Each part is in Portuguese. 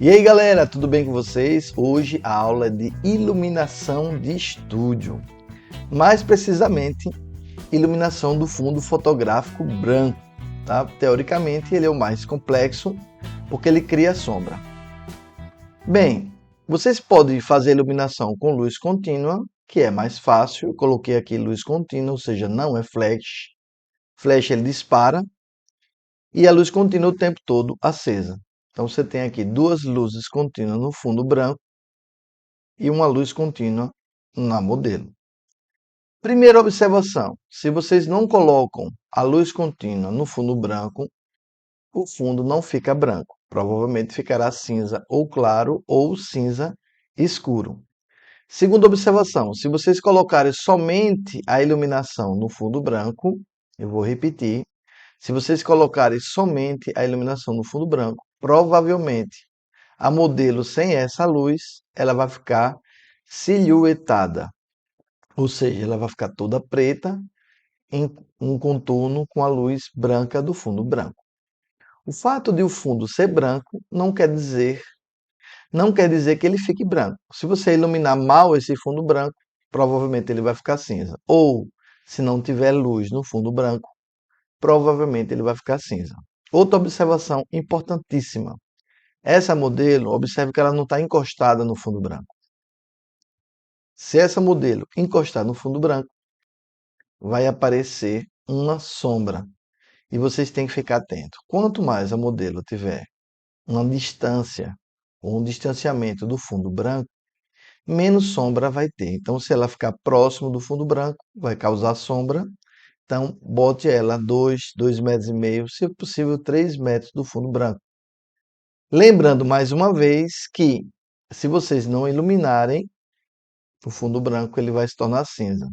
E aí galera, tudo bem com vocês? Hoje a aula é de iluminação de estúdio, mais precisamente iluminação do fundo fotográfico branco, tá? Teoricamente ele é o mais complexo porque ele cria sombra. Bem, vocês podem fazer iluminação com luz contínua, que é mais fácil. Eu coloquei aqui luz contínua, ou seja, não é flash. Flash ele dispara e a luz contínua o tempo todo acesa. Então você tem aqui duas luzes contínuas no fundo branco e uma luz contínua na modelo. Primeira observação: se vocês não colocam a luz contínua no fundo branco, o fundo não fica branco. Provavelmente ficará cinza ou claro ou cinza escuro. Segunda observação: se vocês colocarem somente a iluminação no fundo branco, eu vou repetir, se vocês colocarem somente a iluminação no fundo branco, provavelmente a modelo sem essa luz, ela vai ficar silhuetada, ou seja, ela vai ficar toda preta em um contorno com a luz branca do fundo branco. O fato de o fundo ser branco não quer dizer que ele fique branco. Se você iluminar mal esse fundo branco, provavelmente ele vai ficar cinza. Ou, se não tiver luz no fundo branco, provavelmente ele vai ficar cinza. Outra observação importantíssima. Essa modelo, observe que ela não está encostada no fundo branco. Se essa modelo encostar no fundo branco, vai aparecer uma sombra. E vocês têm que ficar atentos. Quanto mais a modelo tiver uma distância ou um distanciamento do fundo branco, menos sombra vai ter. Então, se ela ficar próximo do fundo branco, vai causar sombra. Então, bote ela a 2,5 metros, se possível 3 metros do fundo branco. Lembrando mais uma vez que, se vocês não iluminarem, o fundo branco ele vai se tornar cinza.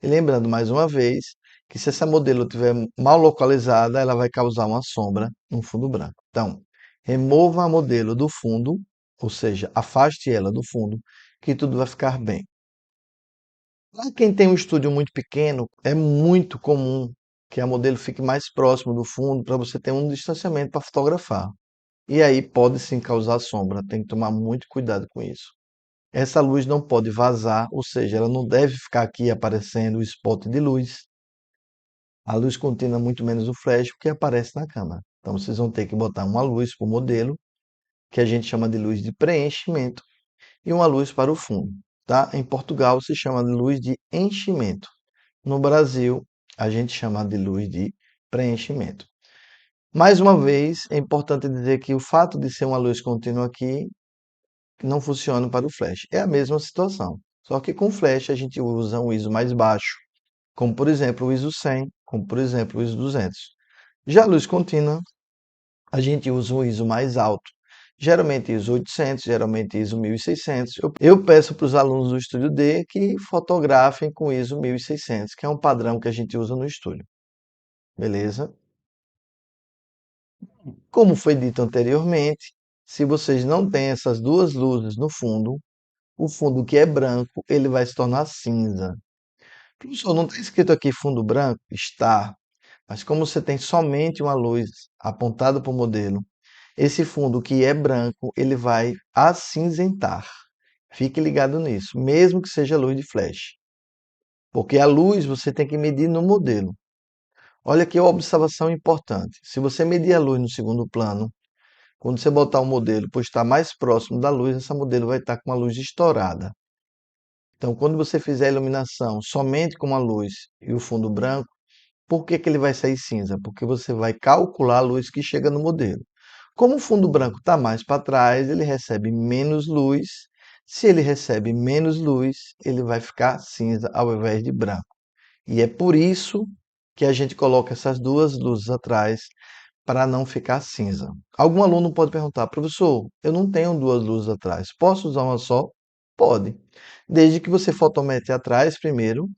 E lembrando mais uma vez que se essa modelo estiver mal localizada, ela vai causar uma sombra no fundo branco. Então, remova a modelo do fundo, ou seja, afaste ela do fundo, que tudo vai ficar bem. Para quem tem um estúdio muito pequeno, é muito comum que a modelo fique mais próximo do fundo para você ter um distanciamento para fotografar. E aí pode sim causar sombra, tem que tomar muito cuidado com isso. Essa luz não pode vazar, ou seja, ela não deve ficar aqui aparecendo o spot de luz. A luz contínua, muito menos o flash, porque aparece na câmera. Então vocês vão ter que botar uma luz para o modelo, que a gente chama de luz de preenchimento, e uma luz para o fundo. Tá? Em Portugal se chama de luz de enchimento. No Brasil, a gente chama de luz de preenchimento. Mais uma vez, é importante dizer que o fato de ser uma luz contínua aqui não funciona para o flash. É a mesma situação. Só que com flash a gente usa um ISO mais baixo, como por exemplo o ISO 100, como por exemplo o ISO 200. Já a luz contínua, a gente usa um ISO mais alto, geralmente ISO 800, geralmente ISO 1600. Eu peço para os alunos do Estúdio D que fotografem com ISO 1600, que é um padrão que a gente usa no estúdio. Beleza? Como foi dito anteriormente, se vocês não têm essas duas luzes no fundo, o fundo que é branco, ele vai se tornar cinza. Professor, não está escrito aqui fundo branco? Está. Mas como você tem somente uma luz apontada para o modelo, esse fundo que é branco, ele vai acinzentar. Fique ligado nisso, mesmo que seja luz de flash. Porque a luz você tem que medir no modelo. Olha aqui uma observação importante. Se você medir a luz no segundo plano, quando você botar o modelo por estar mais próximo da luz, essa modelo vai estar com uma luz estourada. Então, quando você fizer a iluminação somente com uma luz e o fundo branco, por que que ele vai sair cinza? Porque você vai calcular a luz que chega no modelo. Como o fundo branco está mais para trás, ele recebe menos luz. Se ele recebe menos luz, ele vai ficar cinza ao invés de branco. E é por isso que a gente coloca essas duas luzes atrás para não ficar cinza. Algum aluno pode perguntar, professor, eu não tenho duas luzes atrás, posso usar uma só? Pode, desde que você fotometre atrás primeiro,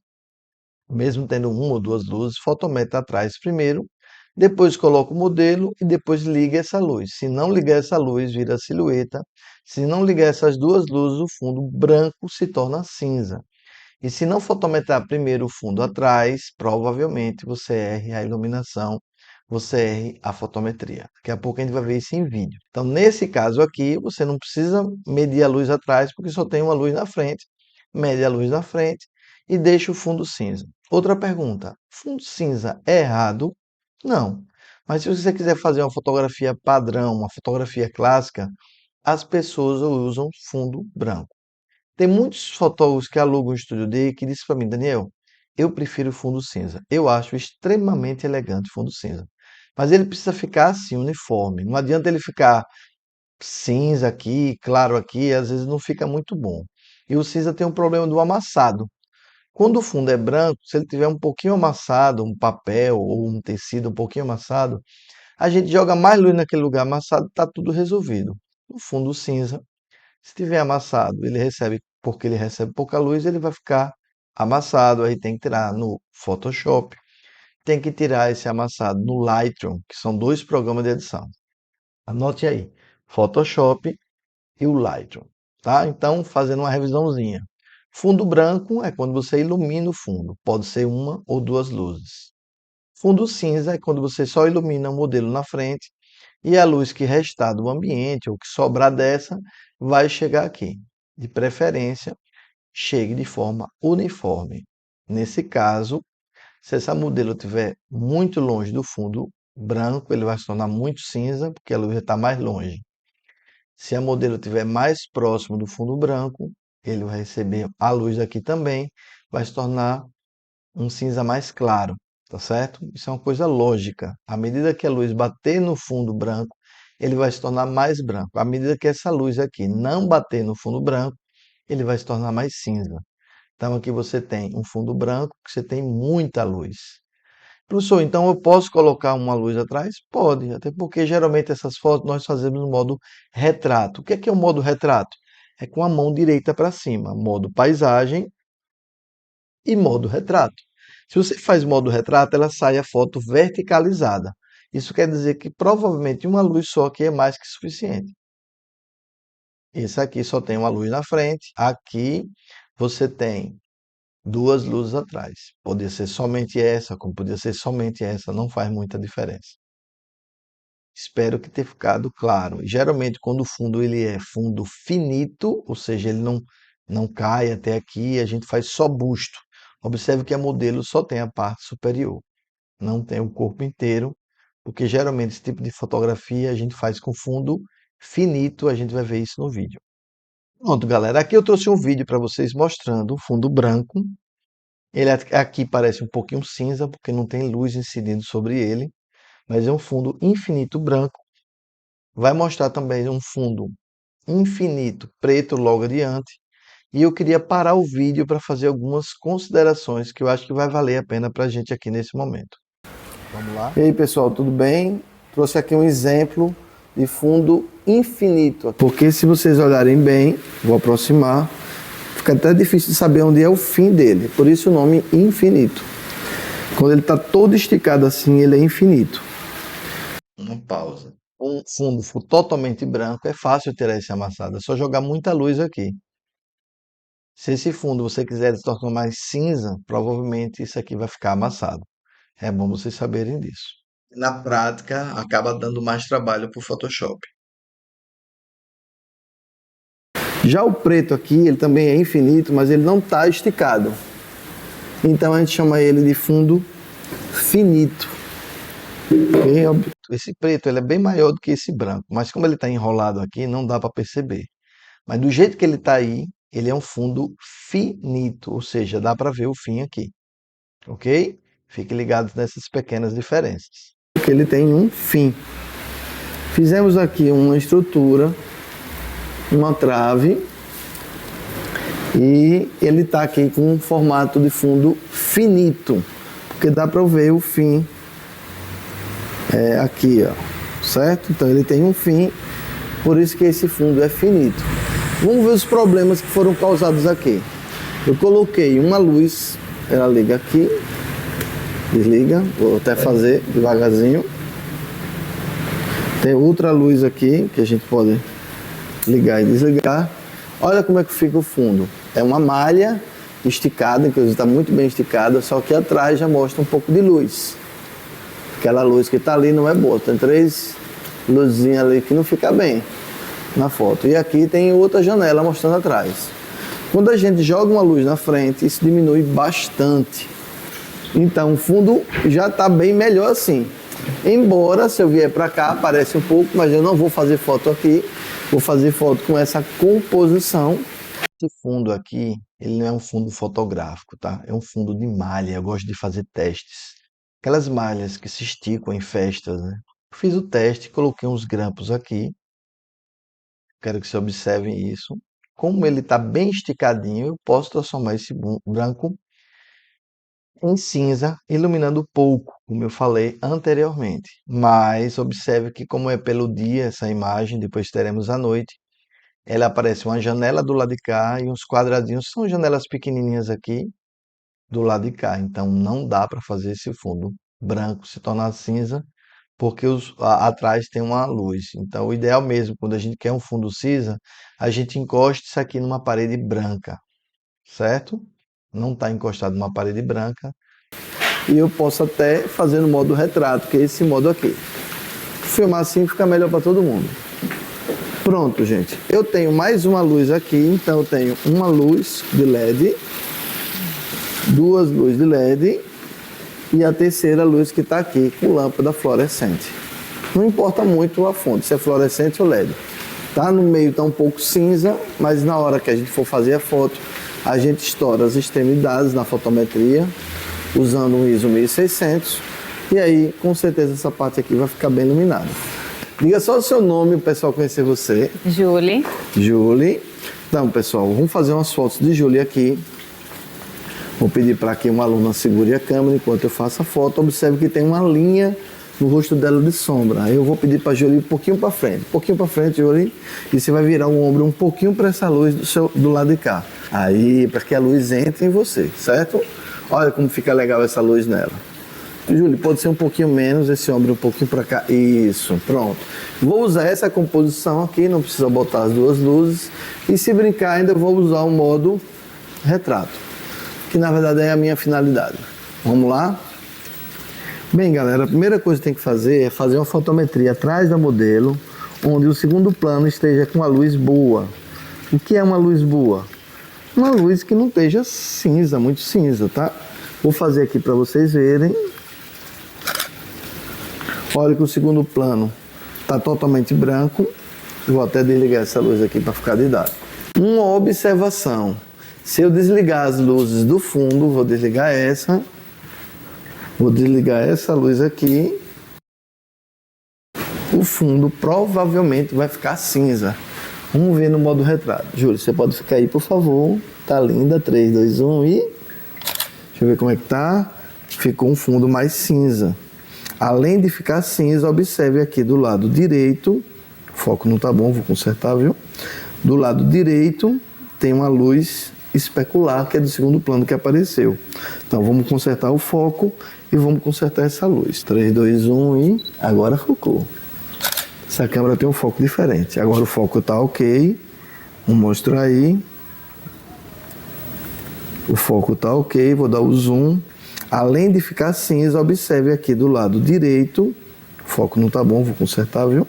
mesmo tendo uma ou duas luzes, fotometre atrás primeiro, depois coloca o modelo e depois liga essa luz. Se não ligar essa luz, vira silhueta. Se não ligar essas duas luzes, o fundo branco se torna cinza. E se não fotometrar primeiro o fundo atrás, provavelmente você erre a iluminação, você erre a fotometria. Daqui a pouco a gente vai ver isso em vídeo. Então, nesse caso aqui, você não precisa medir a luz atrás, porque só tem uma luz na frente. Mede a luz na frente e deixa o fundo cinza. Outra pergunta: fundo cinza é errado? Não. Mas se você quiser fazer uma fotografia padrão, uma fotografia clássica, as pessoas usam fundo branco. Tem muitos fotógrafos que alugam o estúdio dele que dizem para mim: Daniel, eu prefiro fundo cinza. Eu acho extremamente elegante o fundo cinza. Mas ele precisa ficar assim, uniforme. Não adianta ele ficar cinza aqui, claro aqui, às vezes não fica muito bom. E o cinza tem um problema do amassado. Quando o fundo é branco, se ele tiver um pouquinho amassado, um papel ou um tecido um pouquinho amassado, a gente joga mais luz naquele lugar amassado, está tudo resolvido. No fundo cinza, se tiver amassado, ele recebe, porque ele recebe pouca luz, ele vai ficar amassado. Aí tem que tirar no Photoshop, tem que tirar esse amassado no Lightroom, que são dois programas de edição. Anote aí, Photoshop e o Lightroom, tá? Então, fazendo uma revisãozinha. Fundo branco é quando você ilumina o fundo, pode ser uma ou duas luzes. Fundo cinza é quando você só ilumina o modelo na frente e a luz que restar do ambiente ou que sobrar dessa vai chegar aqui. De preferência, chegue de forma uniforme. Nesse caso, se essa modelo estiver muito longe do fundo branco, ele vai se tornar muito cinza, porque a luz já está mais longe. Se a modelo estiver mais próximo do fundo branco, ele vai receber a luz aqui também, vai se tornar um cinza mais claro, tá certo? Isso é uma coisa lógica. À medida que a luz bater no fundo branco, ele vai se tornar mais branco. À medida que essa luz aqui não bater no fundo branco, ele vai se tornar mais cinza. Então aqui você tem um fundo branco que você tem muita luz. Professor, então eu posso colocar uma luz atrás? Pode, até porque geralmente essas fotos nós fazemos no modo retrato. O que é o modo retrato? É com a mão direita para cima, modo paisagem e modo retrato. Se você faz modo retrato, ela sai a foto verticalizada. Isso quer dizer que provavelmente uma luz só aqui é mais que suficiente. Esse aqui só tem uma luz na frente, aqui você tem duas luzes atrás. Podia ser somente essa, como podia ser somente essa, não faz muita diferença. Espero que tenha ficado claro. Geralmente, quando o fundo ele é fundo finito, ou seja, ele não cai até aqui, a gente faz só busto. Observe que a modelo só tem a parte superior, não tem o corpo inteiro, porque geralmente esse tipo de fotografia a gente faz com fundo finito, a gente vai ver isso no vídeo. Pronto, galera, aqui eu trouxe um vídeo para vocês mostrando o fundo branco. Ele aqui parece um pouquinho cinza, porque não tem luz incidindo sobre ele, mas é um fundo infinito branco. Vai mostrar também um fundo infinito preto logo adiante. E eu queria parar o vídeo para fazer algumas considerações que eu acho que vai valer a pena para a gente aqui nesse momento. Vamos lá? E aí, pessoal, tudo bem? Trouxe aqui um exemplo de fundo infinito. Porque se vocês olharem bem, vou aproximar, fica até difícil de saber onde é o fim dele. Por isso o nome infinito. Quando ele está todo esticado assim, ele é infinito. Uma pausa. Um fundo totalmente branco, é fácil tirar esse amassado. É só jogar muita luz aqui. Se esse fundo você quiser se tornar mais cinza, provavelmente isso aqui vai ficar amassado. É bom vocês saberem disso. Na prática, acaba dando mais trabalho para o Photoshop. Já o preto aqui, ele também é infinito, mas ele não está esticado. Então a gente chama ele de fundo finito. Esse preto ele é bem maior do que esse branco, mas como ele está enrolado aqui, não dá para perceber. Mas do jeito que ele está aí, ele é um fundo finito, ou seja, dá para ver o fim aqui. Ok? Fique ligado nessas pequenas diferenças. Porque ele tem um fim. Fizemos aqui uma estrutura, uma trave, e ele está aqui com um formato de fundo finito, porque dá para ver o fim aqui, ó, certo? Então ele tem um fim, por isso que esse fundo é finito. Vamos ver os problemas que foram causados aqui. Eu coloquei uma luz, ela liga aqui, desliga, vou até fazer devagarzinho. Tem outra luz aqui que a gente pode ligar e desligar. Olha como é que fica o fundo. É uma malha esticada, inclusive está muito bem esticada, só que atrás já mostra um pouco de luz. Aquela luz que está ali não é boa. Tem 3 luzinhas ali que não fica bem na foto. E aqui tem outra janela mostrando atrás. Quando a gente joga uma luz na frente, isso diminui bastante. Então o fundo já está bem melhor assim. Embora, se eu vier para cá, aparece um pouco, mas eu não vou fazer foto aqui. Vou fazer foto com essa composição. Esse fundo aqui, ele não é um fundo fotográfico, tá? É um fundo de malha. Eu gosto de fazer testes. Aquelas malhas que se esticam em festas, né? Fiz o teste, coloquei uns grampos aqui. Quero que você observe isso. Como ele está bem esticadinho, eu posso transformar esse branco em cinza, iluminando pouco, como eu falei anteriormente. Mas observe que como é pelo dia essa imagem, depois teremos à noite, ela aparece uma janela do lado de cá e uns quadradinhos, são janelas pequenininhas aqui do lado de cá. Então não dá para fazer esse fundo branco se tornar cinza, porque atrás tem uma luz. Então o ideal mesmo, quando a gente quer um fundo cinza, a gente encosta isso aqui numa parede branca, certo? Não está encostado numa parede branca. E eu posso até fazer no modo retrato, que é esse modo aqui. Filmar assim fica melhor para todo mundo. Pronto, gente. Eu tenho mais uma luz aqui, então eu tenho uma luz de LED, 2 luzes de LED e a terceira luz que está aqui com lâmpada fluorescente. Não importa muito a fonte, se é fluorescente ou LED. Tá no meio, tá um pouco cinza, mas na hora que a gente for fazer a foto, a gente estoura as extremidades na fotometria, usando um ISO 1600, e aí com certeza essa parte aqui vai ficar bem iluminada. Diga só o seu nome, o pessoal conhecer você. Julie. Julie. Então, pessoal, vamos fazer umas fotos de Julie aqui. Vou pedir para que uma aluna segure a câmera enquanto eu faço a foto. Observe que tem uma linha no rosto dela de sombra. Aí eu vou pedir para a Julie um pouquinho para frente, Julie, e você vai virar o ombro um pouquinho para essa luz do lado de cá. Aí, para que a luz entre em você, certo? Olha como fica legal essa luz nela. Julie, pode ser um pouquinho menos, esse ombro um pouquinho para cá. Isso, pronto. Vou usar essa composição aqui, não precisa botar as 2 luzes. E se brincar, ainda vou usar o modo retrato, que na verdade é a minha finalidade. Vamos lá? Bem, galera, a primeira coisa que tem que fazer é fazer uma fotometria atrás da modelo, onde o segundo plano esteja com a luz boa. O que é uma luz boa? Uma luz que não esteja cinza, muito cinza, tá? Vou fazer aqui para vocês verem. Olha que o segundo plano está totalmente branco. Vou até desligar essa luz aqui para ficar didático. Uma observação. Se eu desligar as luzes do fundo, vou desligar essa. Vou desligar essa luz aqui. O fundo provavelmente vai ficar cinza. Vamos ver no modo retrato. Júlio, você pode ficar aí, por favor. Tá linda. 3, 2, 1 e... Deixa eu ver como é que tá. Ficou um fundo mais cinza. Além de ficar cinza, observe aqui do lado direito. O foco não tá bom, vou consertar, viu? Do lado direito tem uma luz especular, que é do segundo plano que apareceu. Então vamos consertar o foco e vamos consertar essa luz. 3, 2, 1 e agora focou. Essa câmera tem um foco diferente. Agora o foco tá ok. Vou mostrar aí. O foco tá ok, vou dar o zoom. Além de ficar cinza, observe aqui do lado direito. O foco não tá bom, vou consertar, viu?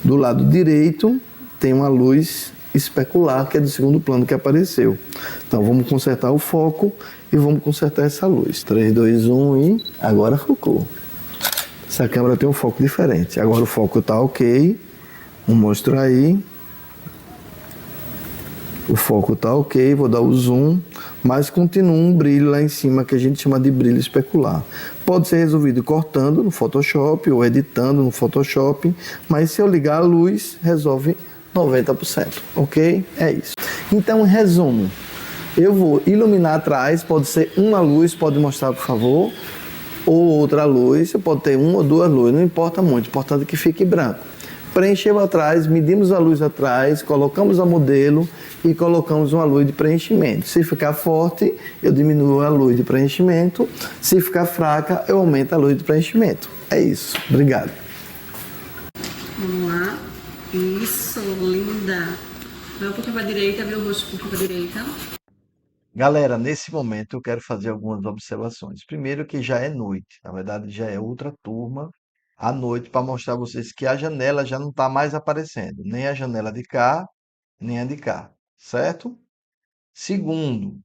Do lado direito tem uma luz especular, que é do segundo plano que apareceu. Então vamos consertar o foco e vamos consertar essa luz. 3, 2, 1 e agora focou. Essa câmera tem um foco diferente. Agora o foco tá ok. Vou mostrar aí. O foco tá ok, vou dar o zoom, mas continua um brilho lá em cima que a gente chama de brilho especular. Pode ser resolvido cortando no Photoshop ou editando no Photoshop, mas se eu ligar a luz, resolve 90%, ok? É isso. Então, em resumo, eu vou iluminar atrás, pode ser uma luz, pode mostrar, por favor, ou outra luz, você pode ter uma ou 2 luzes, não importa muito, o importante é que fique branco. Preenchemos atrás, medimos a luz atrás, colocamos a modelo e colocamos uma luz de preenchimento. Se ficar forte, eu diminuo a luz de preenchimento. Se ficar fraca, eu aumento a luz de preenchimento. É isso. Obrigado. Vamos lá. Isso, linda. Vai um pouquinho para a direita, vira o rosto um pouquinho para a direita. Galera, nesse momento eu quero fazer algumas observações. Primeiro que já é noite, na verdade já é outra turma à noite para mostrar a vocês que a janela já não está mais aparecendo, nem a janela de cá, nem a de cá, certo? Segundo,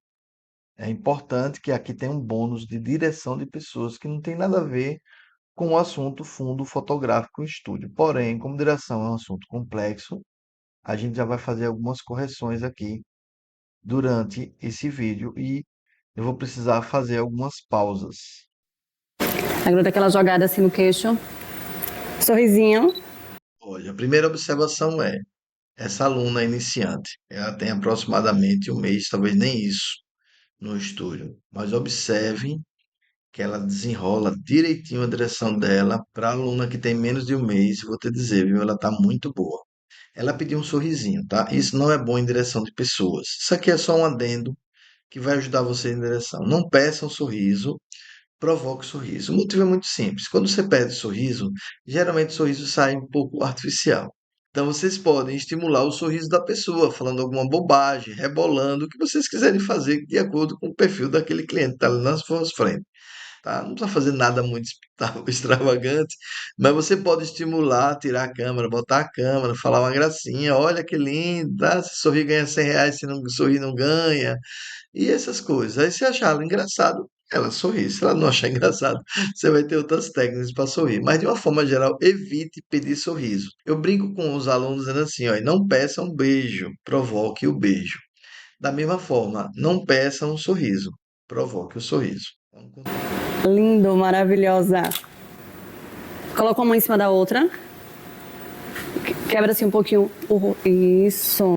é importante que aqui tem um bônus de direção de pessoas que não tem nada a ver com o assunto fundo fotográfico em estúdio. Porém, como direção é um assunto complexo, a gente já vai fazer algumas correções aqui durante esse vídeo e eu vou precisar fazer algumas pausas. Agora daquela jogada assim no queixo. Sorrisinho. Olha, a primeira observação é, essa aluna é iniciante, ela tem aproximadamente um mês, talvez nem isso, no estúdio. Mas observe que ela desenrola direitinho a direção dela para a aluna que tem menos de um mês, vou te dizer, viu? Ela está muito boa. Ela pediu um sorrisinho, tá? Isso não é bom em direção de pessoas. Isso aqui é só um adendo que vai ajudar você em direção. Não peça um sorriso, provoque sorriso. O motivo é muito simples. Quando você pede sorriso, geralmente o sorriso sai um pouco artificial. Então vocês podem estimular o sorriso da pessoa, falando alguma bobagem, rebolando, o que vocês quiserem fazer de acordo com o perfil daquele cliente que está ali nas suas frentes. Tá? Não precisa fazer nada muito extravagante, mas você pode estimular, tirar a câmera, botar a câmera, falar uma gracinha, olha que lindo, tá? Se sorrir ganha R$ 100, se não sorrir não ganha, e essas coisas. Aí se achar ela engraçado, ela sorri. Se ela não achar engraçado, você vai ter outras técnicas para sorrir. Mas de uma forma geral, evite pedir sorriso. Eu brinco com os alunos dizendo assim, ó, não peça um beijo, provoque o beijo. Da mesma forma, não peça um sorriso, provoque o sorriso. Vamos continuar. Lindo, maravilhosa. Coloca uma mão em cima da outra. Quebra assim um pouquinho. Isso.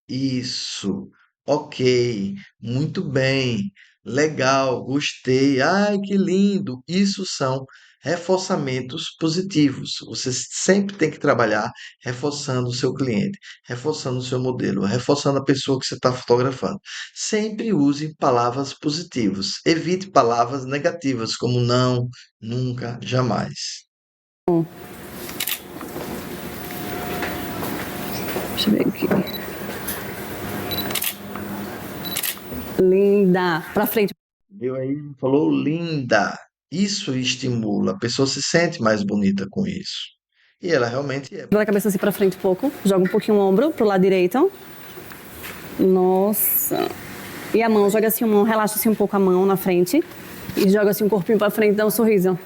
Isso. Ok, muito bem, legal, gostei. Ai, que lindo. Isso são reforçamentos positivos. Você sempre tem que trabalhar reforçando o seu cliente, reforçando o seu modelo, reforçando a pessoa que você está fotografando. Sempre use palavras positivas. Evite palavras negativas, como não, nunca, jamais. Deixa eu ver aqui. Linda. Pra frente. Viu aí? Falou linda. Isso estimula, a pessoa se sente mais bonita com isso. E ela realmente é. Joga a cabeça assim pra frente um pouco. Joga um pouquinho o ombro pro lado direito. Nossa. E a mão, joga assim a mão, relaxa assim um pouco a mão na frente. E joga assim o corpinho pra frente e dá um sorriso.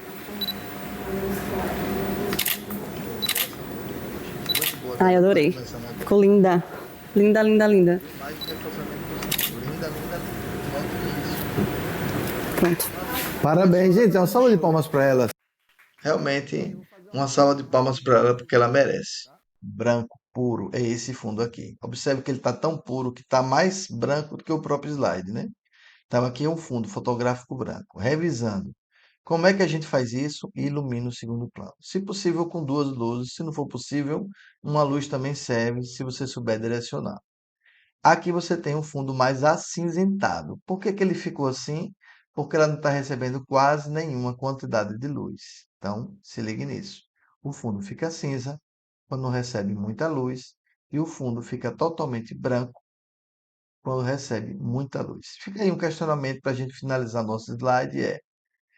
Ai, adorei. Ficou linda. Linda, linda, linda. Mais reforçamento positivo. Linda, linda, linda. Note isso. Pronto. Parabéns, gente. Uma salva de palmas para ela. Realmente, uma salva de palmas para ela porque ela merece. Branco puro é esse fundo aqui. Observe que ele está tão puro que está mais branco do que o próprio slide, né? Então, aqui é um fundo fotográfico branco. Revisando. Como é que a gente faz isso? E ilumina o segundo plano. Se possível, com duas luzes. Se não for possível, uma luz também serve, se você souber direcionar. Aqui você tem um fundo mais acinzentado. Por que que ele ficou assim? Porque ela não está recebendo quase nenhuma quantidade de luz. Então, se ligue nisso. O fundo fica cinza quando não recebe muita luz e o fundo fica totalmente branco quando recebe muita luz. Fica aí um questionamento para a gente finalizar nosso slide,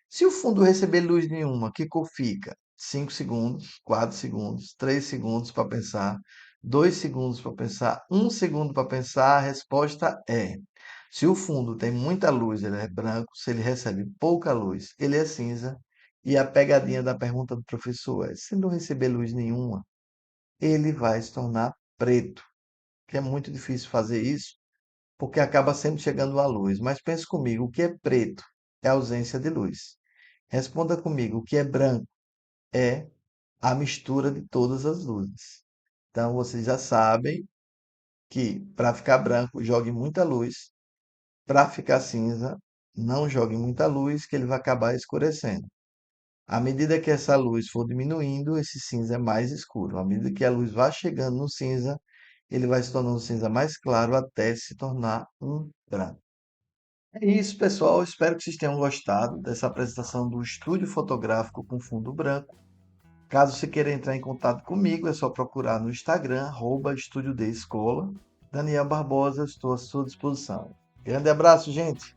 se o fundo receber luz nenhuma, que cor fica? 5 segundos, 4 segundos, 3 segundos para pensar, 2 segundos para pensar, 1 segundo para pensar, a resposta é: se o fundo tem muita luz, ele é branco, se ele recebe pouca luz, ele é cinza. E a pegadinha da pergunta do professor é: se não receber luz nenhuma, ele vai se tornar preto, que é muito difícil fazer isso, porque acaba sempre chegando a luz. Mas pense comigo, o que é preto? É ausência de luz. Responda comigo, o que é branco é a mistura de todas as luzes. Então vocês já sabem que para ficar branco, jogue muita luz. Para ficar cinza, não jogue muita luz, que ele vai acabar escurecendo. À medida que essa luz for diminuindo, esse cinza é mais escuro. À medida que a luz vai chegando no cinza, ele vai se tornando um cinza mais claro até se tornar um branco. É isso, pessoal. Espero que vocês tenham gostado dessa apresentação do estúdio fotográfico com fundo branco. Caso você queira entrar em contato comigo, é só procurar no Instagram, @Estúdio de Escola. Daniel Barbosa, eu estou à sua disposição. Grande abraço, gente!